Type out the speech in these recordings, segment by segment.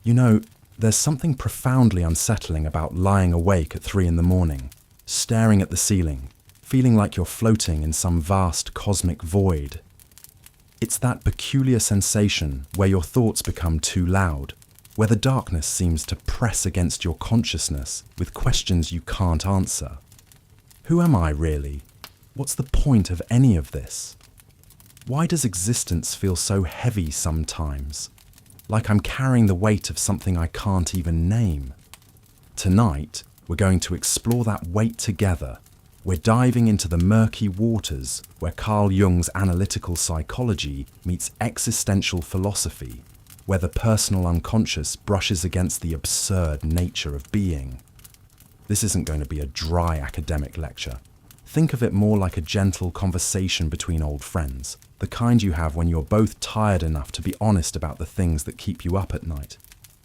You know, there's something profoundly unsettling about lying awake at 3 in the morning, staring at the ceiling, feeling like you're floating in some vast cosmic void. It's that peculiar sensation where your thoughts become too loud, where the darkness seems to press against your consciousness with questions you can't answer. Who am I really? What's the point of any of this? Why does existence feel so heavy sometimes? Like I'm carrying the weight of something I can't even name. Tonight, we're going to explore that weight together. We're diving into the murky waters where Carl Jung's analytical psychology meets existential philosophy, where the personal unconscious brushes against the absurd nature of being. This isn't going to be a dry academic lecture. Think of it more like a gentle conversation between old friends, the kind you have when you're both tired enough to be honest about the things that keep you up at night.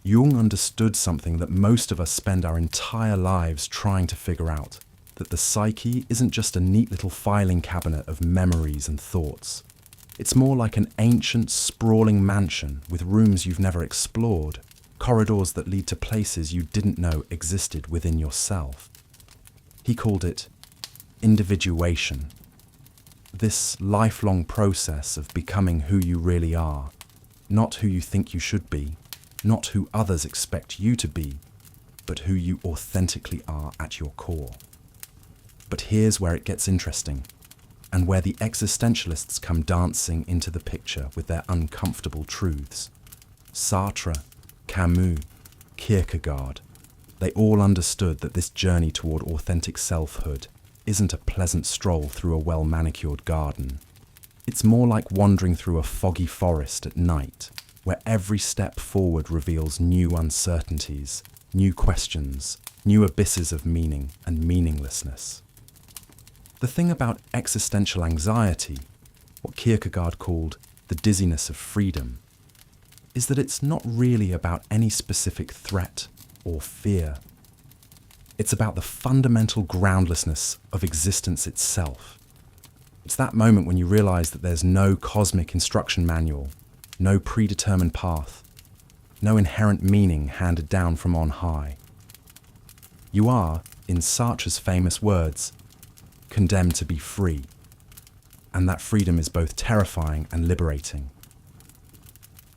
Jung understood something that most of us spend our entire lives trying to figure out, that the psyche isn't just a neat little filing cabinet of memories and thoughts. It's more like an ancient, sprawling mansion with rooms you've never explored, corridors that lead to places you didn't know existed within yourself. He called it individuation. This lifelong process of becoming who you really are, not who you think you should be, not who others expect you to be, but who you authentically are at your core. But here's where it gets interesting, and where the existentialists come dancing into the picture with their uncomfortable truths. Sartre, Camus, Kierkegaard, they all understood that this journey toward authentic selfhood isn't a pleasant stroll through a well-manicured garden. It's more like wandering through a foggy forest at night, where every step forward reveals new uncertainties, new questions, new abysses of meaning and meaninglessness. The thing about existential anxiety, what Kierkegaard called the dizziness of freedom, is that it's not really about any specific threat or fear. It's about the fundamental groundlessness of existence itself. It's that moment when you realize that there's no cosmic instruction manual, no predetermined path, no inherent meaning handed down from on high. You are, in Sartre's famous words, condemned to be free, and that freedom is both terrifying and liberating.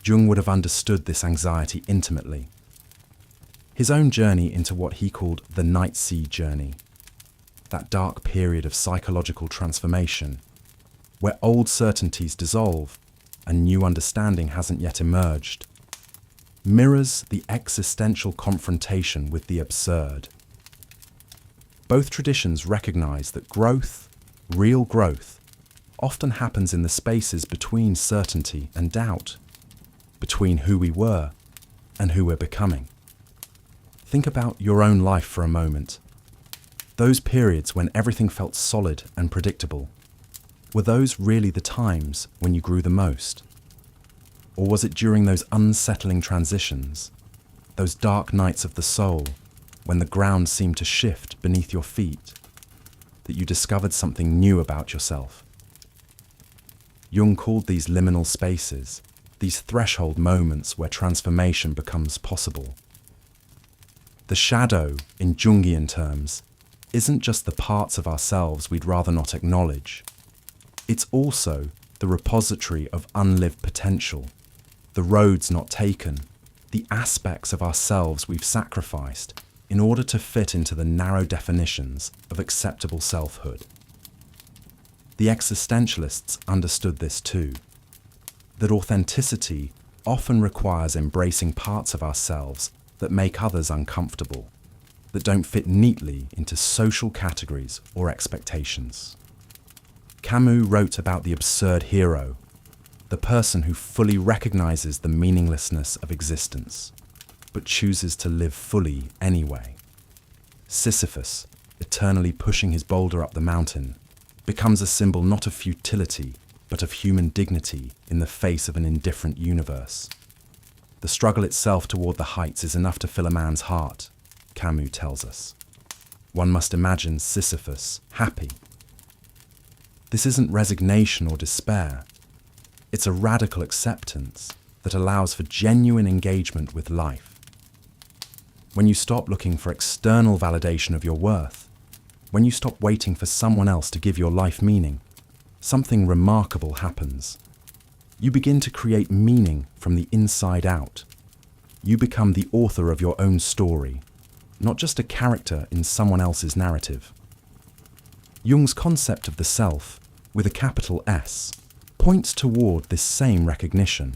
Jung would have understood this anxiety intimately. His own journey into what he called the night sea journey, that dark period of psychological transformation, where old certainties dissolve and new understanding hasn't yet emerged, mirrors the existential confrontation with the absurd. Both traditions recognize that growth, real growth, often happens in the spaces between certainty and doubt, between who we were and who we're becoming. Think about your own life for a moment. Those periods when everything felt solid and predictable, were those really the times when you grew the most? Or was it during those unsettling transitions, those dark nights of the soul, when the ground seemed to shift beneath your feet, that you discovered something new about yourself? Jung called these liminal spaces, these threshold moments where transformation becomes possible. The shadow, in Jungian terms, isn't just the parts of ourselves we'd rather not acknowledge. It's also the repository of unlived potential, the roads not taken, the aspects of ourselves we've sacrificed in order to fit into the narrow definitions of acceptable selfhood. The existentialists understood this too, that authenticity often requires embracing parts of ourselves that make others uncomfortable, that don't fit neatly into social categories or expectations. Camus wrote about the absurd hero, the person who fully recognizes the meaninglessness of existence, but chooses to live fully anyway. Sisyphus, eternally pushing his boulder up the mountain, becomes a symbol not of futility, but of human dignity in the face of an indifferent universe. The struggle itself toward the heights is enough to fill a man's heart, Camus tells us. One must imagine Sisyphus happy. This isn't resignation or despair. It's a radical acceptance that allows for genuine engagement with life. when you stop looking for external validation of your worth, when you stop waiting for someone else to give your life meaning, something remarkable happens. You begin to create meaning from the inside out. You become the author of your own story, not just a character in someone else's narrative. Jung's concept of the self, with a capital S, points toward this same recognition.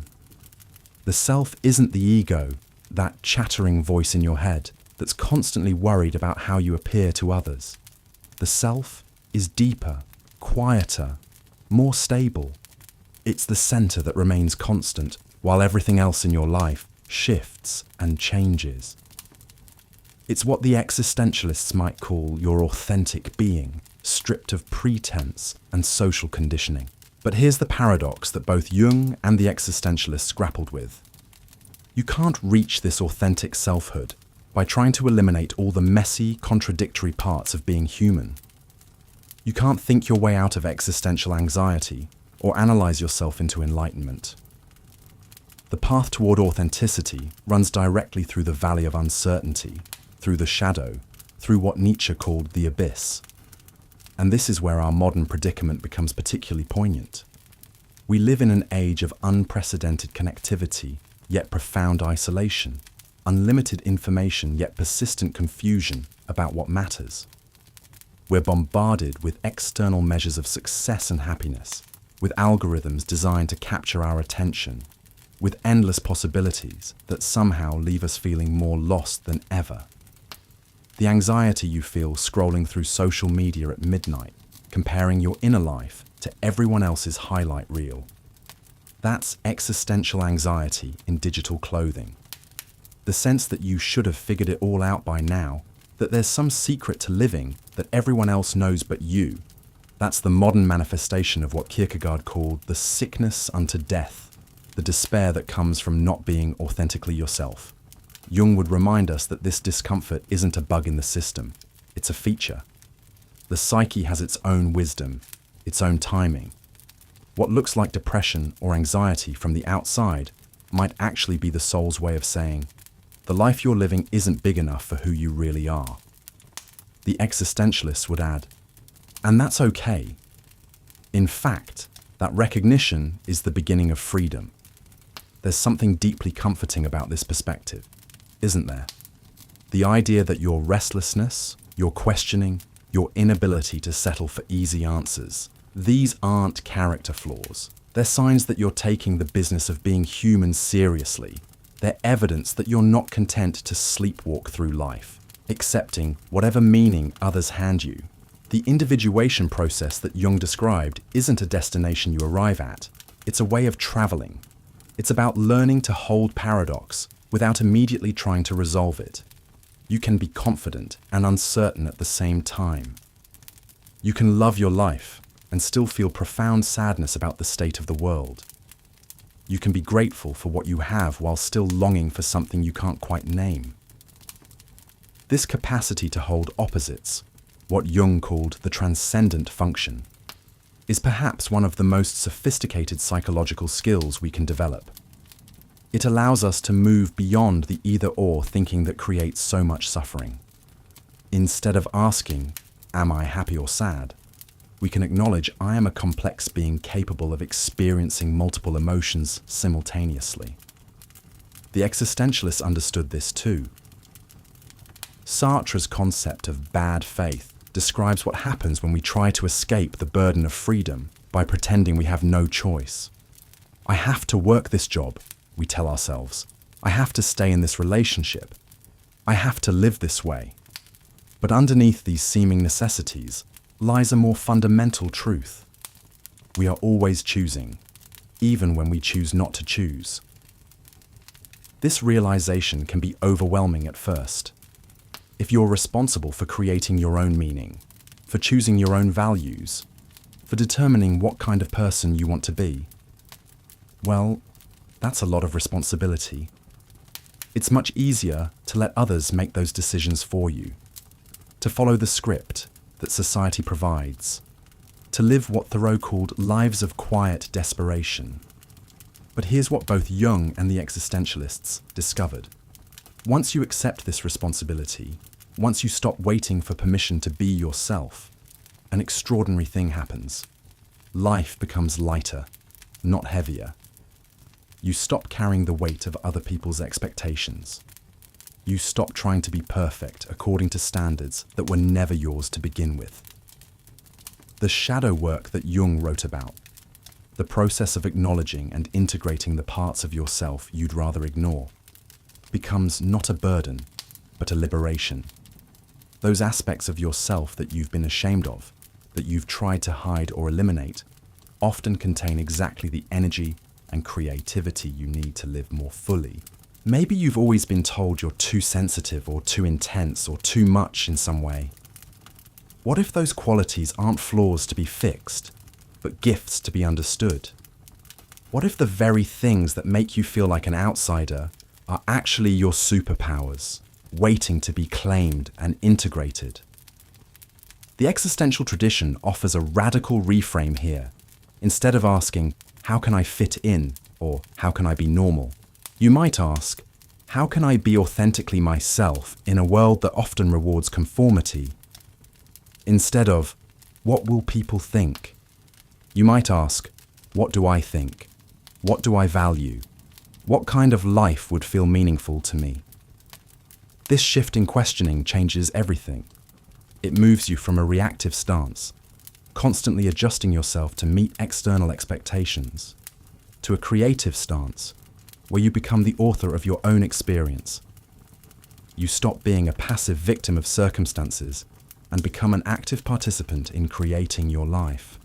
The self isn't the ego, that chattering voice in your head that's constantly worried about how you appear to others. The self is deeper, quieter, more stable. It's the center that remains constant while everything else in your life shifts and changes. It's what the existentialists might call your authentic being, stripped of pretense and social conditioning. But here's the paradox that both Jung and the existentialists grappled with. You can't reach this authentic selfhood by trying to eliminate all the messy, contradictory parts of being human. You can't think your way out of existential anxiety or analyze yourself into enlightenment. The path toward authenticity runs directly through the valley of uncertainty, through the shadow, through what Nietzsche called the abyss. And this is where our modern predicament becomes particularly poignant. We live in an age of unprecedented connectivity, yet profound isolation, unlimited information, yet persistent confusion about what matters. We're bombarded with external measures of success and happiness, with algorithms designed to capture our attention, with endless possibilities that somehow leave us feeling more lost than ever. The anxiety you feel scrolling through social media at midnight, comparing your inner life to everyone else's highlight reel. That's existential anxiety in digital clothing. The sense that you should have figured it all out by now, that there's some secret to living that everyone else knows but you. That's the modern manifestation of what Kierkegaard called the sickness unto death, the despair that comes from not being authentically yourself. Jung would remind us that this discomfort isn't a bug in the system, it's a feature. The psyche has its own wisdom, its own timing. What looks like depression or anxiety from the outside might actually be the soul's way of saying, the life you're living isn't big enough for who you really are. The existentialists would add, and that's okay. In fact, that recognition is the beginning of freedom. There's something deeply comforting about this perspective, isn't there? The idea that your restlessness, your questioning, your inability to settle for easy answers, these aren't character flaws. They're signs that you're taking the business of being human seriously. They're evidence that you're not content to sleepwalk through life, accepting whatever meaning others hand you. The individuation process that Jung described isn't a destination you arrive at. It's a way of traveling. It's about learning to hold paradox without immediately trying to resolve it. You can be confident and uncertain at the same time. You can love your life and still feel profound sadness about the state of the world. You can be grateful for what you have while still longing for something you can't quite name. This capacity to hold opposites, what Jung called the transcendent function, is perhaps one of the most sophisticated psychological skills we can develop. It allows us to move beyond the either-or thinking that creates so much suffering. Instead of asking, am I happy or sad? We can acknowledge I am a complex being capable of experiencing multiple emotions simultaneously. The existentialists understood this too. Sartre's concept of bad faith describes what happens when we try to escape the burden of freedom by pretending we have no choice. I have to work this job, we tell ourselves. I have to stay in this relationship. I have to live this way. But underneath these seeming necessities lies a more fundamental truth. We are always choosing, even when we choose not to choose. This realization can be overwhelming at first. If you're responsible for creating your own meaning, for choosing your own values, for determining what kind of person you want to be, well, that's a lot of responsibility. It's much easier to let others make those decisions for you, to follow the script that society provides, to live what Thoreau called lives of quiet desperation. But here's what both Jung and the existentialists discovered. Once you accept this responsibility, once you stop waiting for permission to be yourself, an extraordinary thing happens. Life becomes lighter, not heavier. You stop carrying the weight of other people's expectations. You stop trying to be perfect according to standards that were never yours to begin with. The shadow work that Jung wrote about, the process of acknowledging and integrating the parts of yourself you'd rather ignore, becomes not a burden, but a liberation. Those aspects of yourself that you've been ashamed of, that you've tried to hide or eliminate, often contain exactly the energy and creativity you need to live more fully. Maybe you've always been told you're too sensitive or too intense or too much in some way. What if those qualities aren't flaws to be fixed, but gifts to be understood? What if the very things that make you feel like an outsider are actually your superpowers, waiting to be claimed and integrated? The existential tradition offers a radical reframe here. Instead of asking, how can I fit in, or how can I be normal? You might ask, how can I be authentically myself in a world that often rewards conformity? Instead of, what will people think? You might ask, what do I think? What do I value? What kind of life would feel meaningful to me? This shift in questioning changes everything. It moves you from a reactive stance, constantly adjusting yourself to meet external expectations, to a creative stance, where you become the author of your own experience. You stop being a passive victim of circumstances and become an active participant in creating your life.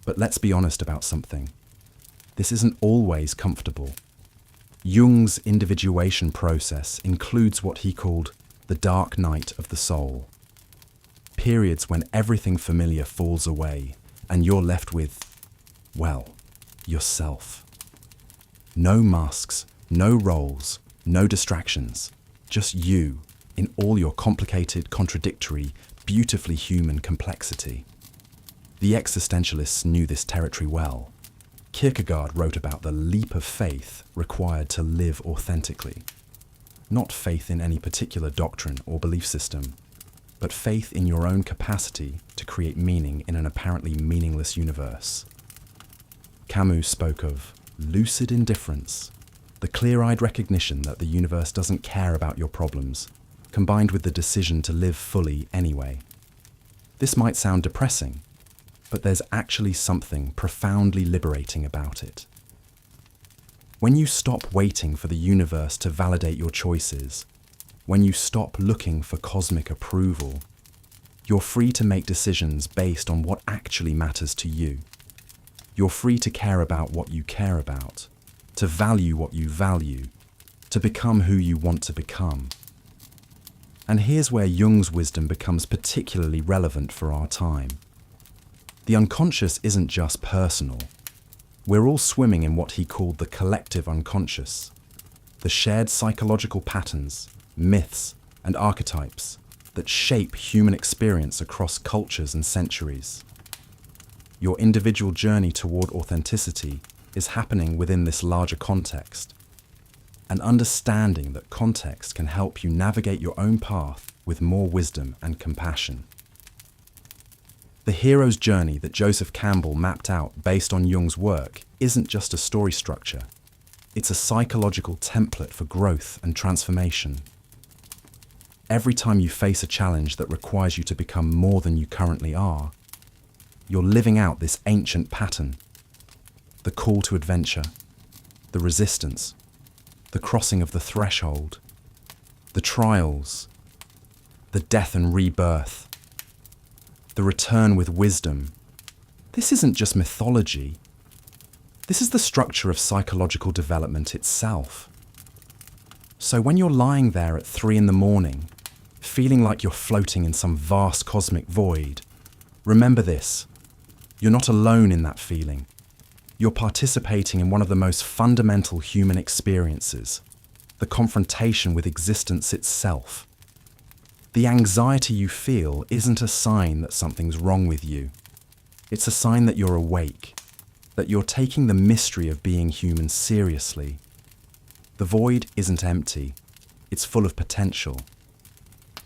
But let's be honest about something. This isn't always comfortable. Jung's individuation process includes what he called the dark night of the soul. Periods when everything familiar falls away and you're left with, well, yourself. No masks, no roles, no distractions, just you in all your complicated, contradictory, beautifully human complexity. The existentialists knew this territory well. Kierkegaard wrote about the leap of faith required to live authentically. Not faith in any particular doctrine or belief system, but faith in your own capacity to create meaning in an apparently meaningless universe. Camus spoke of lucid indifference, the clear-eyed recognition that the universe doesn't care about your problems, combined with the decision to live fully anyway. This might sound depressing, but there's actually something profoundly liberating about it. When you stop waiting for the universe to validate your choices, when you stop looking for cosmic approval, you're free to make decisions based on what actually matters to you. You're free to care about what you care about, to value what you value, to become who you want to become. And here's where Jung's wisdom becomes particularly relevant for our time. The unconscious isn't just personal. We're all swimming in what he called the collective unconscious, the shared psychological patterns, myths, and archetypes that shape human experience across cultures and centuries. Your individual journey toward authenticity is happening within this larger context. An understanding that context can help you navigate your own path with more wisdom and compassion. The hero's journey that Joseph Campbell mapped out based on Jung's work isn't just a story structure. It's a psychological template for growth and transformation. Every time you face a challenge that requires you to become more than you currently are, you're living out this ancient pattern. The call to adventure, the resistance, the crossing of the threshold, the trials, the death and rebirth, the return with wisdom. This isn't just mythology. This is the structure of psychological development itself. So when you're lying there at 3 a.m, feeling like you're floating in some vast cosmic void, remember this. You're not alone in that feeling. You're participating in one of the most fundamental human experiences, the confrontation with existence itself. The anxiety you feel isn't a sign that something's wrong with you. It's a sign that you're awake, that you're taking the mystery of being human seriously. The void isn't empty. It's full of potential.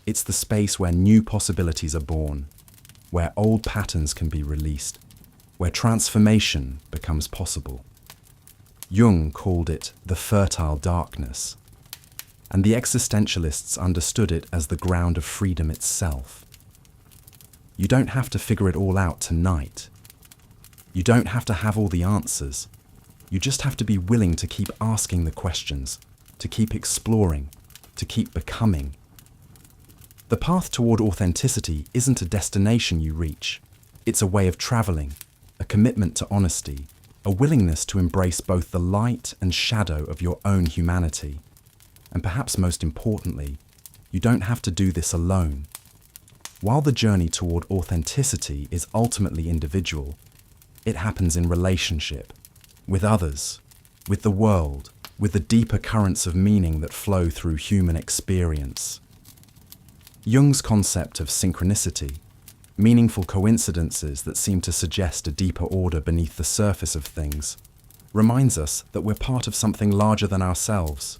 It's the space where new possibilities are born, where old patterns can be released, where transformation becomes possible. Jung called it the fertile darkness, and the existentialists understood it as the ground of freedom itself. You don't have to figure it all out tonight. You don't have to have all the answers. You just have to be willing to keep asking the questions, to keep exploring, to keep becoming. The path toward authenticity isn't a destination you reach. It's a way of traveling, a commitment to honesty, a willingness to embrace both the light and shadow of your own humanity. And perhaps most importantly, you don't have to do this alone. While the journey toward authenticity is ultimately individual, it happens in relationship, with others, with the world, with the deeper currents of meaning that flow through human experience. Jung's concept of synchronicity, meaningful coincidences that seem to suggest a deeper order beneath the surface of things, reminds us that we're part of something larger than ourselves,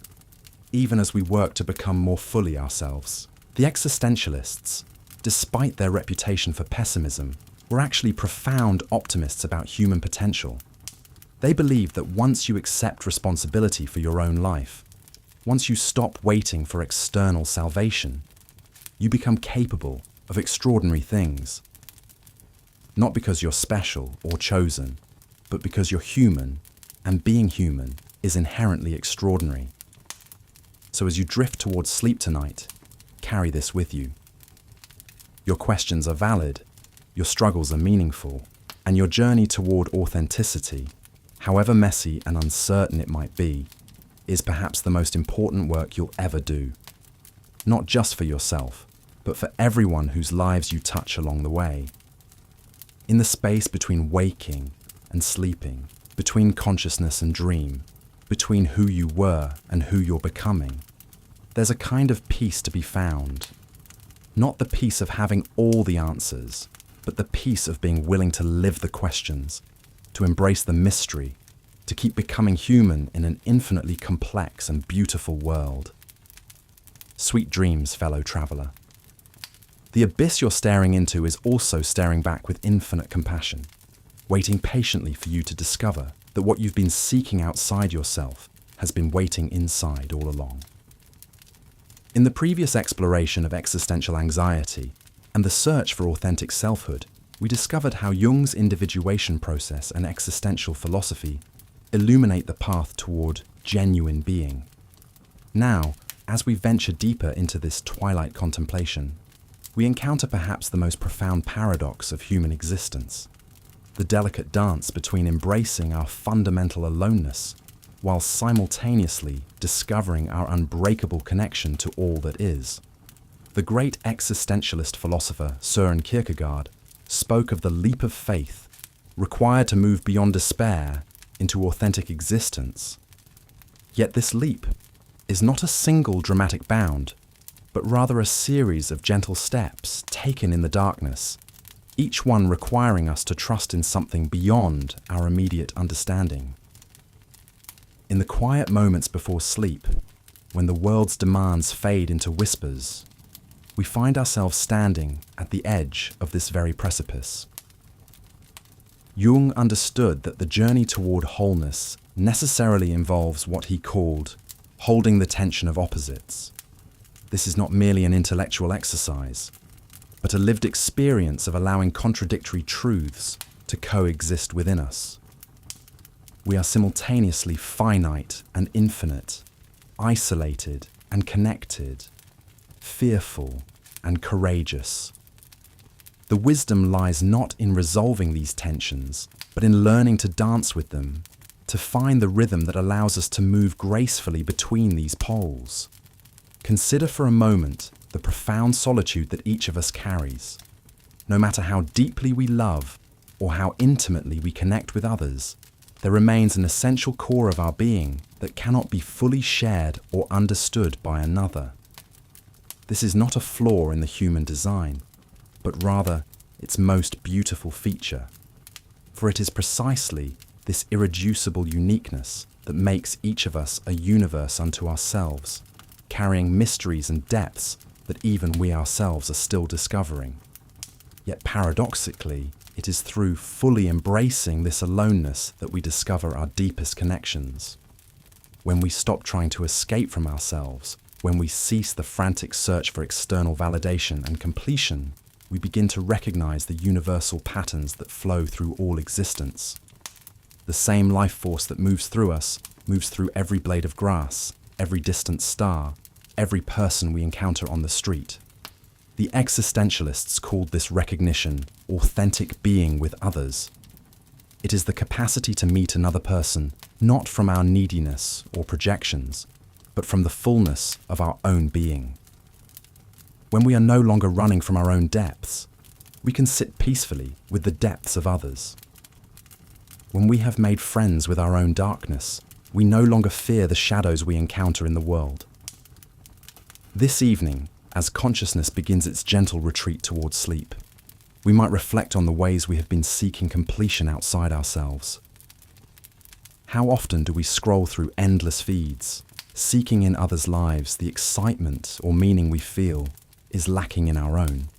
even as we work to become more fully ourselves. The existentialists, despite their reputation for pessimism, were actually profound optimists about human potential. They believed that once you accept responsibility for your own life, once you stop waiting for external salvation, you become capable of extraordinary things. Not because you're special or chosen, but because you're human, and being human is inherently extraordinary. So as you drift towards sleep tonight, carry this with you. Your questions are valid, your struggles are meaningful, and your journey toward authenticity, however messy and uncertain it might be, is perhaps the most important work you'll ever do. Not just for yourself, but for everyone whose lives you touch along the way. In the space between waking and sleeping, between consciousness and dream, between who you were and who you're becoming, there's a kind of peace to be found. Not the peace of having all the answers, but the peace of being willing to live the questions, to embrace the mystery, to keep becoming human in an infinitely complex and beautiful world. Sweet dreams, fellow traveller. The abyss you're staring into is also staring back with infinite compassion, waiting patiently for you to discover that what you've been seeking outside yourself has been waiting inside all along. In the previous exploration of existential anxiety and the search for authentic selfhood, we discovered how Jung's individuation process and existential philosophy illuminate the path toward genuine being. Now, as we venture deeper into this twilight contemplation, we encounter perhaps the most profound paradox of human existence, the delicate dance between embracing our fundamental aloneness while simultaneously discovering our unbreakable connection to all that is. The great existentialist philosopher Søren Kierkegaard spoke of the leap of faith required to move beyond despair into authentic existence. Yet this leap is not a single dramatic bound, but rather a series of gentle steps taken in the darkness, each one requiring us to trust in something beyond our immediate understanding. In the quiet moments before sleep, when the world's demands fade into whispers, we find ourselves standing at the edge of this very precipice. Jung understood that the journey toward wholeness necessarily involves what he called holding the tension of opposites. This is not merely an intellectual exercise, but a lived experience of allowing contradictory truths to coexist within us. We are simultaneously finite and infinite, isolated and connected, fearful and courageous. The wisdom lies not in resolving these tensions, but in learning to dance with them, to find the rhythm that allows us to move gracefully between these poles. Consider for a moment the profound solitude that each of us carries. No matter how deeply we love or how intimately we connect with others, there remains an essential core of our being that cannot be fully shared or understood by another. This is not a flaw in the human design, but rather its most beautiful feature. For it is precisely this irreducible uniqueness that makes each of us a universe unto ourselves, carrying mysteries and depths that even we ourselves are still discovering. Yet paradoxically, it is through fully embracing this aloneness that we discover our deepest connections. When we stop trying to escape from ourselves, when we cease the frantic search for external validation and completion, we begin to recognize the universal patterns that flow through all existence. The same life force that moves through us moves through every blade of grass, every distant star, every person we encounter on the street. The existentialists called this recognition authentic being with others. It is the capacity to meet another person not from our neediness or projections, but from the fullness of our own being. When we are no longer running from our own depths, we can sit peacefully with the depths of others. When we have made friends with our own darkness, we no longer fear the shadows we encounter in the world. This evening, as consciousness begins its gentle retreat towards sleep, we might reflect on the ways we have been seeking completion outside ourselves. How often do we scroll through endless feeds, seeking in others' lives the excitement or meaning we feel is lacking in our own?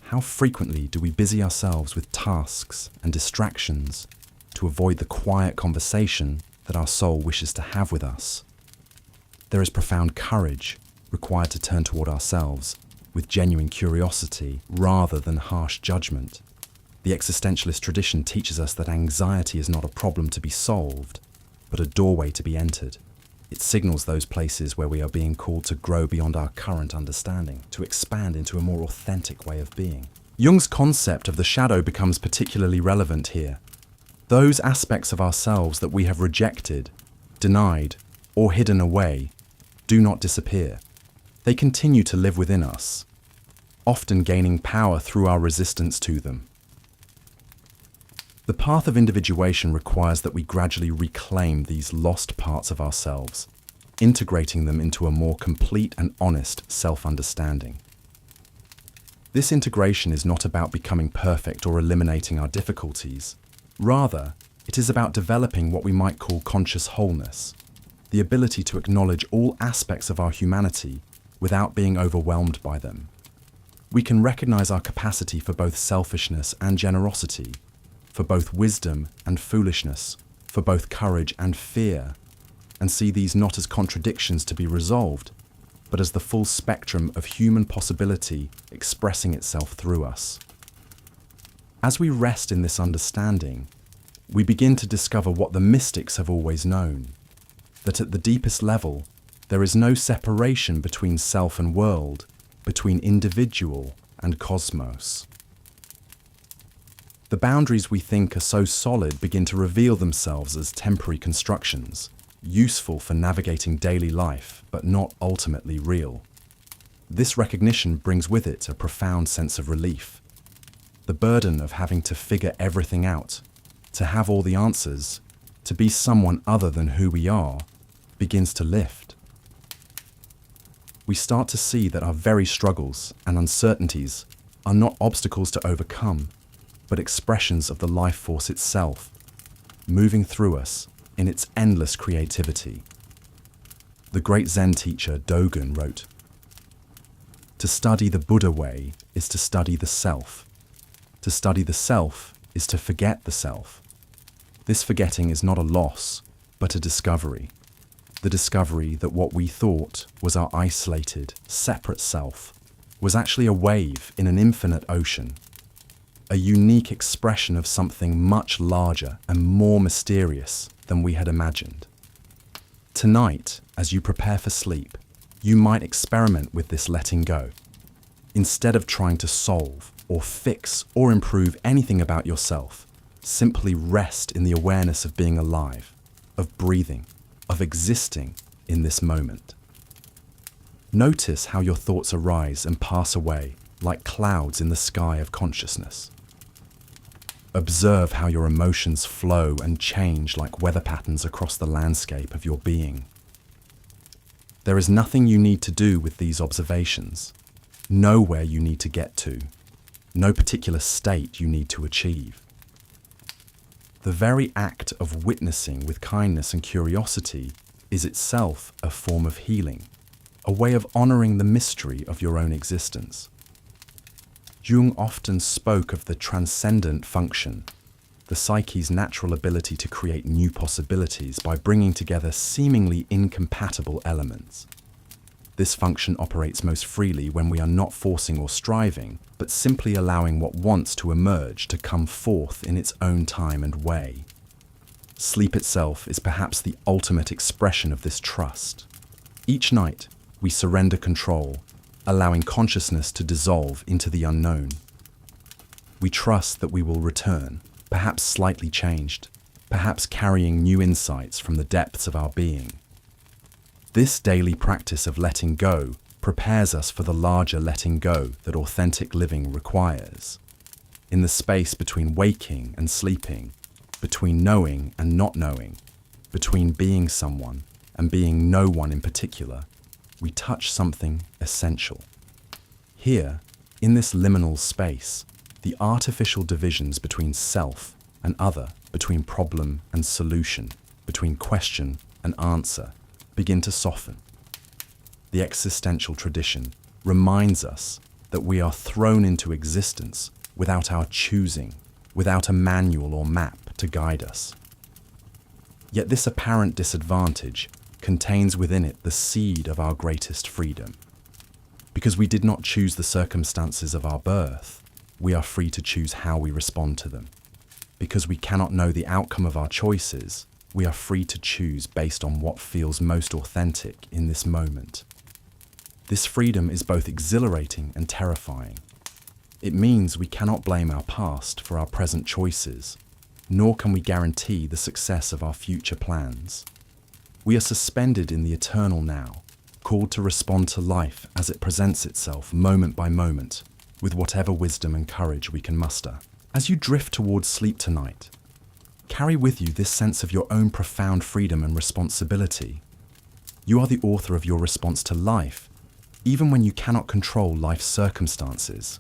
How frequently do we busy ourselves with tasks and distractions to avoid the quiet conversation that our soul wishes to have with us? There is profound courage required to turn toward ourselves with genuine curiosity rather than harsh judgment. The existentialist tradition teaches us that anxiety is not a problem to be solved, but a doorway to be entered. It signals those places where we are being called to grow beyond our current understanding, to expand into a more authentic way of being. Jung's concept of the shadow becomes particularly relevant here. Those aspects of ourselves that we have rejected, denied, or hidden away do not disappear. They continue to live within us, often gaining power through our resistance to them. The path of individuation requires that we gradually reclaim these lost parts of ourselves, integrating them into a more complete and honest self-understanding. This integration is not about becoming perfect or eliminating our difficulties. Rather, it is about developing what we might call conscious wholeness, the ability to acknowledge all aspects of our humanity without being overwhelmed by them. We can recognize our capacity for both selfishness and generosity, for both wisdom and foolishness, for both courage and fear, and see these not as contradictions to be resolved, but as the full spectrum of human possibility expressing itself through us. As we rest in this understanding, we begin to discover what the mystics have always known, that at the deepest level, there is no separation between self and world, between individual and cosmos. The boundaries we think are so solid begin to reveal themselves as temporary constructions, useful for navigating daily life, but not ultimately real. This recognition brings with it a profound sense of relief. The burden of having to figure everything out, to have all the answers, to be someone other than who we are, begins to lift. We start to see that our very struggles and uncertainties are not obstacles to overcome, but expressions of the life force itself, moving through us in its endless creativity. The great Zen teacher Dogen wrote, "To study the Buddha way is to study the self. To study the self is to forget the self. This forgetting is not a loss, but a discovery. The discovery that what we thought was our isolated, separate self was actually a wave in an infinite ocean, a unique expression of something much larger and more mysterious than we had imagined." Tonight, as you prepare for sleep, you might experiment with this letting go. Instead of trying to solve or fix or improve anything about yourself, simply rest in the awareness of being alive, of breathing, of existing in this moment. Notice how your thoughts arise and pass away like clouds in the sky of consciousness. Observe how your emotions flow and change like weather patterns across the landscape of your being. There is nothing you need to do with these observations, nowhere you need to get to, no particular state you need to achieve. The very act of witnessing with kindness and curiosity is itself a form of healing, a way of honoring the mystery of your own existence. Jung often spoke of the transcendent function, the psyche's natural ability to create new possibilities by bringing together seemingly incompatible elements. This function operates most freely when we are not forcing or striving, but simply allowing what wants to emerge to come forth in its own time and way. Sleep itself is perhaps the ultimate expression of this trust. Each night, we surrender control, allowing consciousness to dissolve into the unknown. We trust that we will return, perhaps slightly changed, perhaps carrying new insights from the depths of our being. This daily practice of letting go prepares us for the larger letting go that authentic living requires. In the space between waking and sleeping, between knowing and not knowing, between being someone and being no one in particular, we touch something essential. Here, in this liminal space, the artificial divisions between self and other, between problem and solution, between question and answer, begin to soften. The existential tradition reminds us that we are thrown into existence without our choosing, without a manual or map to guide us. Yet this apparent disadvantage contains within it the seed of our greatest freedom. Because we did not choose the circumstances of our birth, we are free to choose how we respond to them. Because we cannot know the outcome of our choices, we are free to choose based on what feels most authentic in this moment. This freedom is both exhilarating and terrifying. It means we cannot blame our past for our present choices, nor can we guarantee the success of our future plans. We are suspended in the eternal now, called to respond to life as it presents itself moment by moment, with whatever wisdom and courage we can muster. As you drift towards sleep tonight, carry with you this sense of your own profound freedom and responsibility. You are the author of your response to life, even when you cannot control life's circumstances.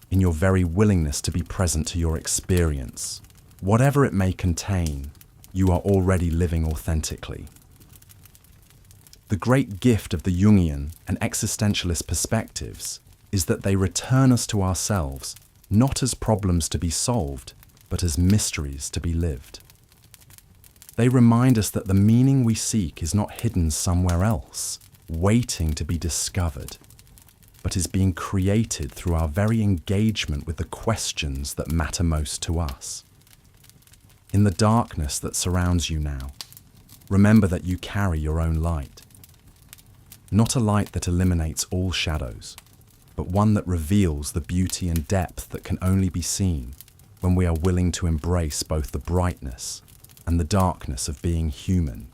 In your very willingness to be present to your experience, whatever it may contain, you are already living authentically. The great gift of the Jungian and existentialist perspectives is that they return us to ourselves, not as problems to be solved, but as mysteries to be lived. They remind us that the meaning we seek is not hidden somewhere else, waiting to be discovered, but is being created through our very engagement with the questions that matter most to us. In the darkness that surrounds you now, remember that you carry your own light. Not a light that eliminates all shadows, but one that reveals the beauty and depth that can only be seen when we are willing to embrace both the brightness and the darkness of being human.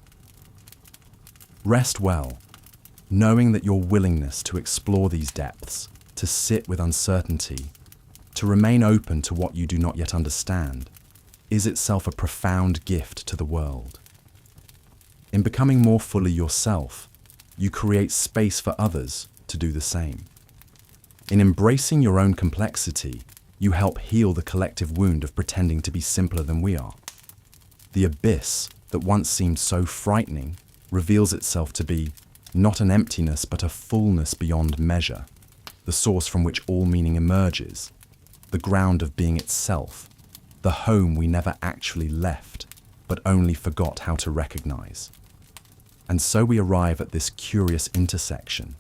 Rest well, knowing that your willingness to explore these depths, to sit with uncertainty, to remain open to what you do not yet understand, is itself a profound gift to the world. In becoming more fully yourself, you create space for others to do the same. In embracing your own complexity, you help heal the collective wound of pretending to be simpler than we are. The abyss that once seemed so frightening reveals itself to be not an emptiness but a fullness beyond measure, the source from which all meaning emerges, the ground of being itself, the home we never actually left but only forgot how to recognize. And so we arrive at this curious intersection,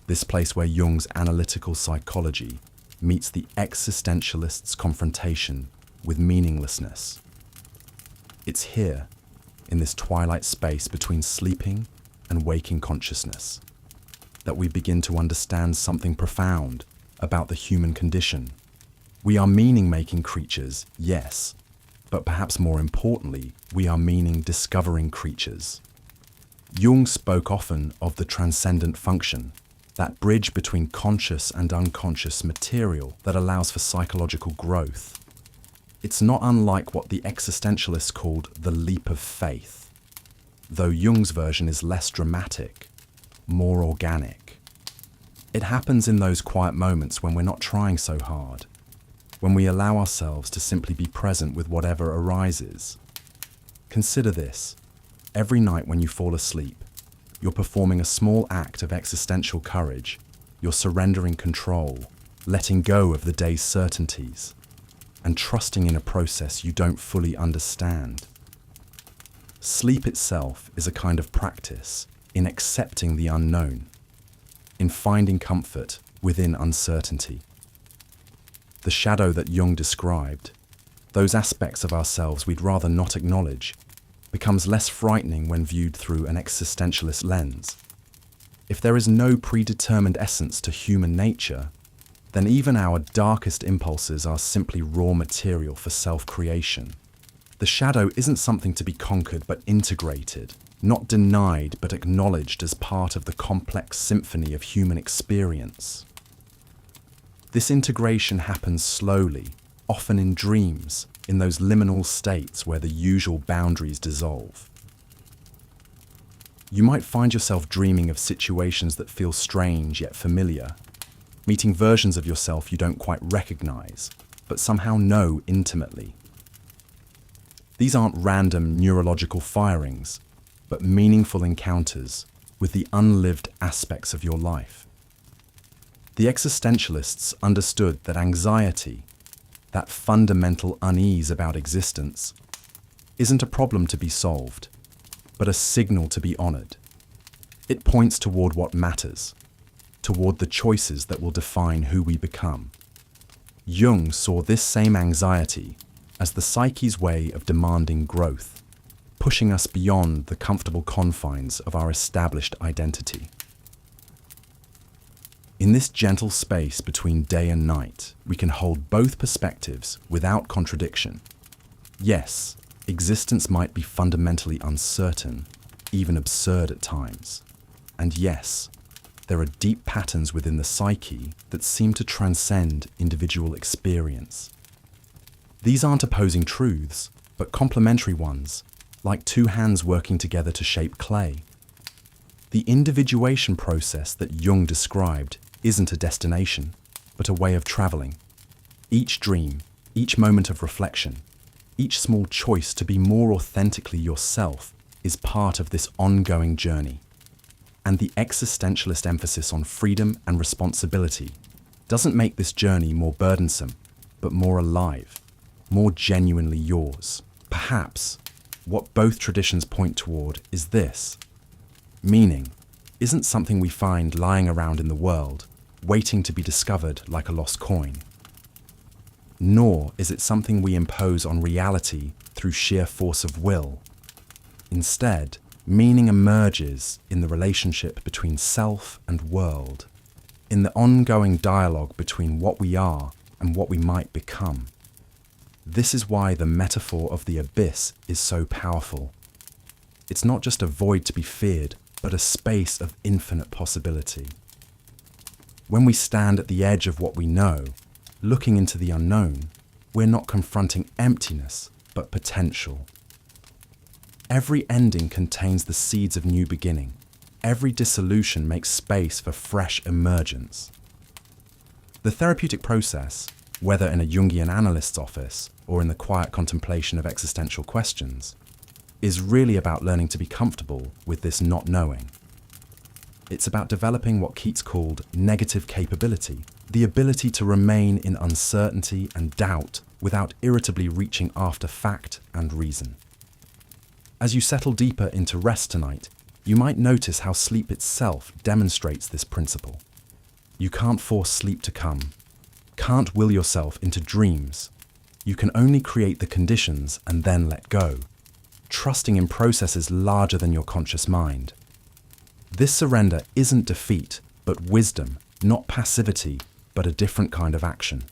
this place where Jung's analytical psychology meets the existentialist's confrontation with meaninglessness. It's here, in this twilight space between sleeping and waking consciousness, that we begin to understand something profound about the human condition. We are meaning-making creatures, yes, but perhaps more importantly, we are meaning-discovering creatures. Jung spoke often of the transcendent function, that bridge between conscious and unconscious material that allows for psychological growth. It's not unlike what the existentialists called the leap of faith, though Jung's version is less dramatic, more organic. It happens in those quiet moments when we're not trying so hard, when we allow ourselves to simply be present with whatever arises. Consider this. Every night when you fall asleep, you're performing a small act of existential courage. You're surrendering control, letting go of the day's certainties, and trusting in a process you don't fully understand. Sleep itself is a kind of practice in accepting the unknown, in finding comfort within uncertainty. The shadow that Jung described, those aspects of ourselves we'd rather not acknowledge, becomes less frightening when viewed through an existentialist lens. If there is no predetermined essence to human nature, then even our darkest impulses are simply raw material for self-creation. The shadow isn't something to be conquered but integrated, not denied but acknowledged as part of the complex symphony of human experience. This integration happens slowly, often in dreams, in those liminal states where the usual boundaries dissolve. You might find yourself dreaming of situations that feel strange yet familiar, meeting versions of yourself you don't quite recognize, but somehow know intimately. These aren't random neurological firings, but meaningful encounters with the unlived aspects of your life. The existentialists understood that anxiety, that fundamental unease about existence, isn't a problem to be solved, but a signal to be honored. It points toward what matters, toward the choices that will define who we become. Jung saw this same anxiety as the psyche's way of demanding growth, pushing us beyond the comfortable confines of our established identity. In this gentle space between day and night, we can hold both perspectives without contradiction. Yes, existence might be fundamentally uncertain, even absurd at times. And yes, there are deep patterns within the psyche that seem to transcend individual experience. These aren't opposing truths, but complementary ones, like two hands working together to shape clay. The individuation process that Jung described isn't a destination, but a way of traveling. Each dream, each moment of reflection, each small choice to be more authentically yourself is part of this ongoing journey. And the existentialist emphasis on freedom and responsibility doesn't make this journey more burdensome, but more alive, more genuinely yours. Perhaps what both traditions point toward is this: meaning isn't something we find lying around in the world, waiting to be discovered like a lost coin. Nor is it something we impose on reality through sheer force of will. Instead, meaning emerges in the relationship between self and world, in the ongoing dialogue between what we are and what we might become. This is why the metaphor of the abyss is so powerful. It's not just a void to be feared, but a space of infinite possibility. When we stand at the edge of what we know, looking into the unknown, we're not confronting emptiness, but potential. Every ending contains the seeds of new beginning. Every dissolution makes space for fresh emergence. The therapeutic process, whether in a Jungian analyst's office or in the quiet contemplation of existential questions, is really about learning to be comfortable with this not knowing. It's about developing what Keats called negative capability, the ability to remain in uncertainty and doubt without irritably reaching after fact and reason. As you settle deeper into rest tonight, you might notice how sleep itself demonstrates this principle. You can't force sleep to come, can't will yourself into dreams. You can only create the conditions and then let go, trusting in processes larger than your conscious mind. This surrender isn't defeat, but wisdom, not passivity, but a different kind of action.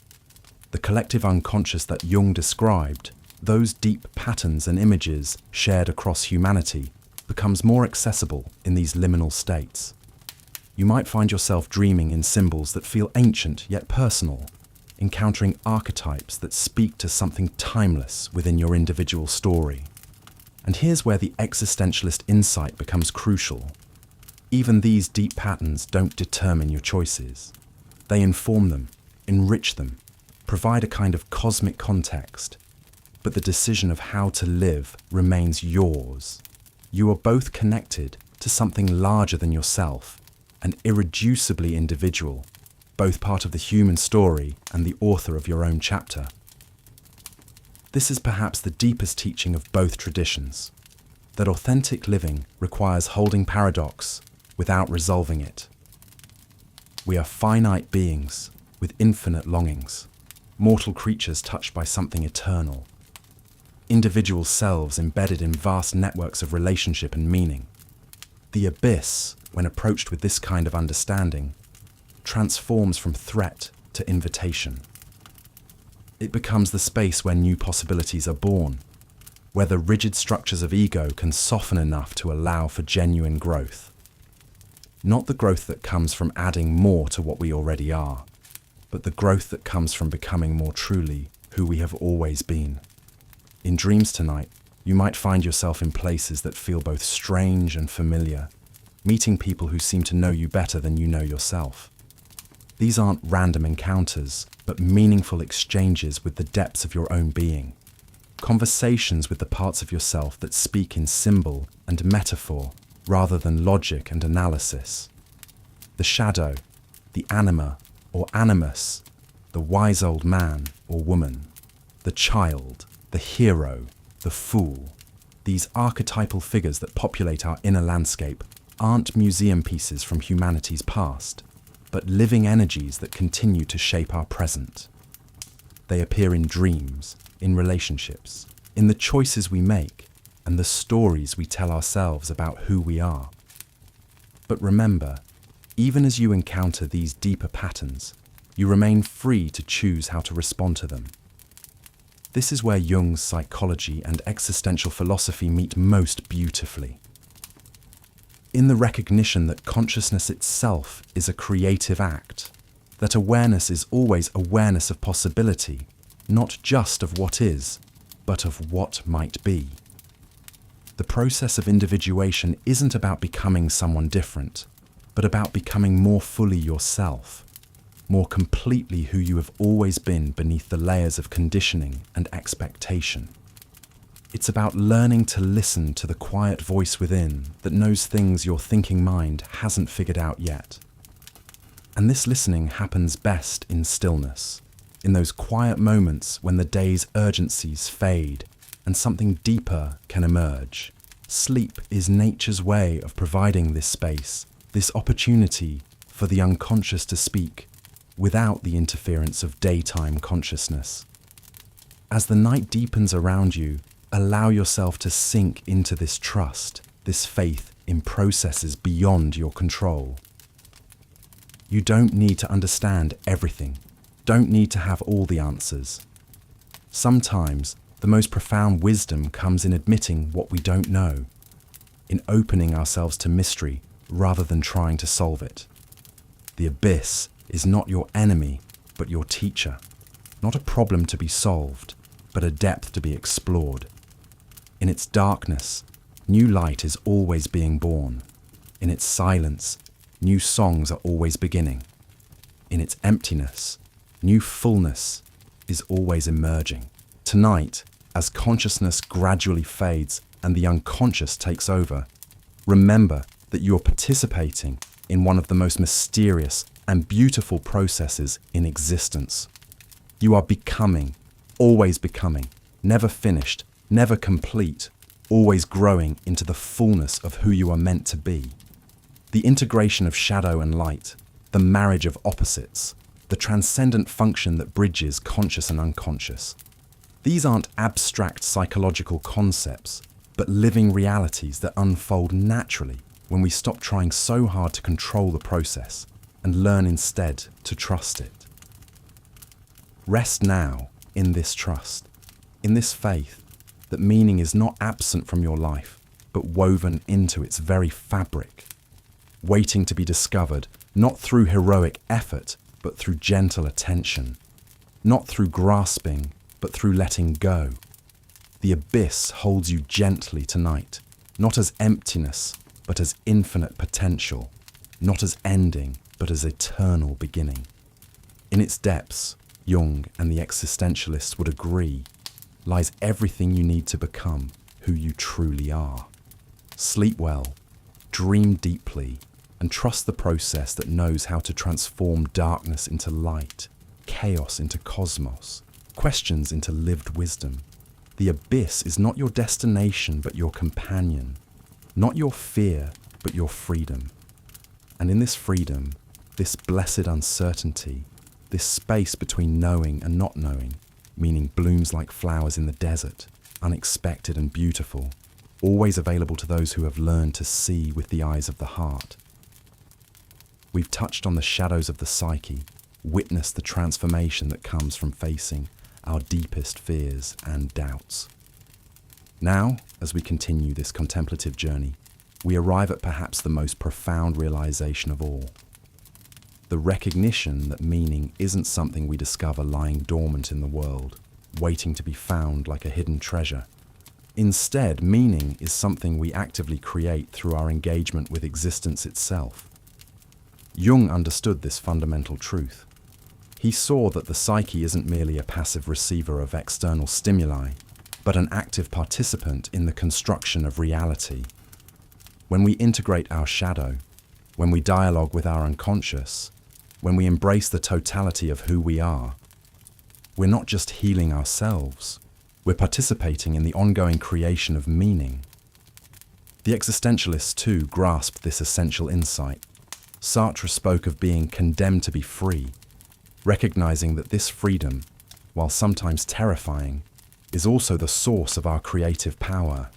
The collective unconscious that Jung described, those deep patterns and images shared across humanity, becomes more accessible in these liminal states. You might find yourself dreaming in symbols that feel ancient yet personal, encountering archetypes that speak to something timeless within your individual story. And here's where the existentialist insight becomes crucial. Even these deep patterns don't determine your choices. They inform them, enrich them, provide a kind of cosmic context. But the decision of how to live remains yours. You are both connected to something larger than yourself, and irreducibly individual, both part of the human story and the author of your own chapter. This is perhaps the deepest teaching of both traditions, that authentic living requires holding paradox without resolving it. We are finite beings with infinite longings, mortal creatures touched by something eternal, individual selves embedded in vast networks of relationship and meaning. The abyss, when approached with this kind of understanding, transforms from threat to invitation. It becomes the space where new possibilities are born, where the rigid structures of ego can soften enough to allow for genuine growth. Not the growth that comes from adding more to what we already are, but the growth that comes from becoming more truly who we have always been. In dreams tonight, you might find yourself in places that feel both strange and familiar, meeting people who seem to know you better than you know yourself. These aren't random encounters, but meaningful exchanges with the depths of your own being. Conversations with the parts of yourself that speak in symbol and metaphor rather than logic and analysis. The shadow, the anima or animus, the wise old man or woman, the child, the hero, the fool. These archetypal figures that populate our inner landscape aren't museum pieces from humanity's past, but living energies that continue to shape our present. They appear in dreams, in relationships, in the choices we make, and the stories we tell ourselves about who we are. But remember, even as you encounter these deeper patterns, you remain free to choose how to respond to them. This is where Jung's psychology and existential philosophy meet most beautifully. In the recognition that consciousness itself is a creative act, that awareness is always awareness of possibility, not just of what is, but of what might be. The process of individuation isn't about becoming someone different, but about becoming more fully yourself, more completely who you have always been beneath the layers of conditioning and expectation. It's about learning to listen to the quiet voice within that knows things your thinking mind hasn't figured out yet. And this listening happens best in stillness, in those quiet moments when the day's urgencies fade and something deeper can emerge. Sleep is nature's way of providing this space, this opportunity for the unconscious to speak without the interference of daytime consciousness. As the night deepens around you, allow yourself to sink into this trust, this faith in processes beyond your control. You don't need to understand everything, don't need to have all the answers. Sometimes the most profound wisdom comes in admitting what we don't know, in opening ourselves to mystery rather than trying to solve it. The abyss is not your enemy, but your teacher. Not a problem to be solved, but a depth to be explored. In its darkness, new light is always being born. In its silence, new songs are always beginning. In its emptiness, new fullness is always emerging. Tonight, as consciousness gradually fades and the unconscious takes over, remember that you're participating in one of the most mysterious and beautiful processes in existence. You are becoming, always becoming, never finished, never complete, always growing into the fullness of who you are meant to be. The integration of shadow and light, the marriage of opposites, the transcendent function that bridges conscious and unconscious. These aren't abstract psychological concepts, but living realities that unfold naturally when we stop trying so hard to control the process and learn instead to trust it. Rest now in this trust, in this faith that meaning is not absent from your life, but woven into its very fabric, waiting to be discovered not through heroic effort, but through gentle attention, not through grasping, but through letting go. The abyss holds you gently tonight, not as emptiness, but as infinite potential, not as ending, but as eternal beginning. In its depths, Jung and the existentialists would agree, lies everything you need to become who you truly are. Sleep well, dream deeply, and trust the process that knows how to transform darkness into light, chaos into cosmos, questions into lived wisdom. The abyss is not your destination but your companion, not your fear but your freedom. And in this freedom, this blessed uncertainty, this space between knowing and not knowing, meaning blooms like flowers in the desert, unexpected and beautiful, always available to those who have learned to see with the eyes of the heart. We've touched on the shadows of the psyche, witnessed the transformation that comes from facing our deepest fears and doubts. Now, as we continue this contemplative journey, we arrive at perhaps the most profound realization of all. The recognition that meaning isn't something we discover lying dormant in the world, waiting to be found like a hidden treasure. Instead, meaning is something we actively create through our engagement with existence itself. Jung understood this fundamental truth. He saw that the psyche isn't merely a passive receiver of external stimuli, but an active participant in the construction of reality. When we integrate our shadow, when we dialogue with our unconscious, when we embrace the totality of who we are, we're not just healing ourselves, we're participating in the ongoing creation of meaning. The existentialists too grasped this essential insight. Sartre spoke of being condemned to be free, recognizing that this freedom, while sometimes terrifying, is also the source of our creative power.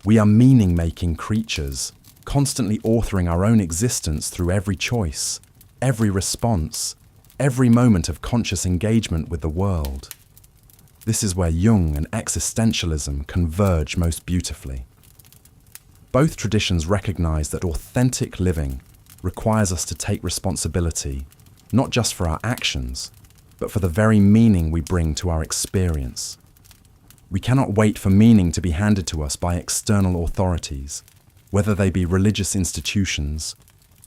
We are meaning-making creatures, constantly authoring our own existence through every choice, every response, every moment of conscious engagement with the world. This is where Jung and existentialism converge most beautifully. Both traditions recognize that authentic living requires us to take responsibility, not just for our actions, but for the very meaning we bring to our experience. We cannot wait for meaning to be handed to us by external authorities, whether they be religious institutions,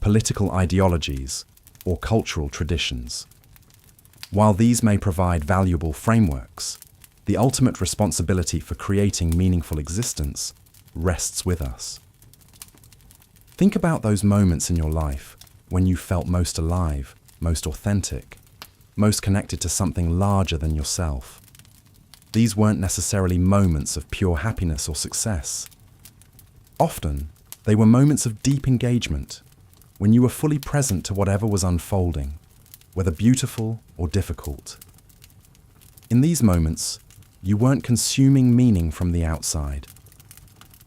political ideologies, or cultural traditions. While these may provide valuable frameworks, the ultimate responsibility for creating meaningful existence rests with us. Think about those moments in your life when you felt most alive, most authentic, most connected to something larger than yourself. These weren't necessarily moments of pure happiness or success. Often, they were moments of deep engagement, when you were fully present to whatever was unfolding, whether beautiful or difficult. In these moments, you weren't consuming meaning from the outside.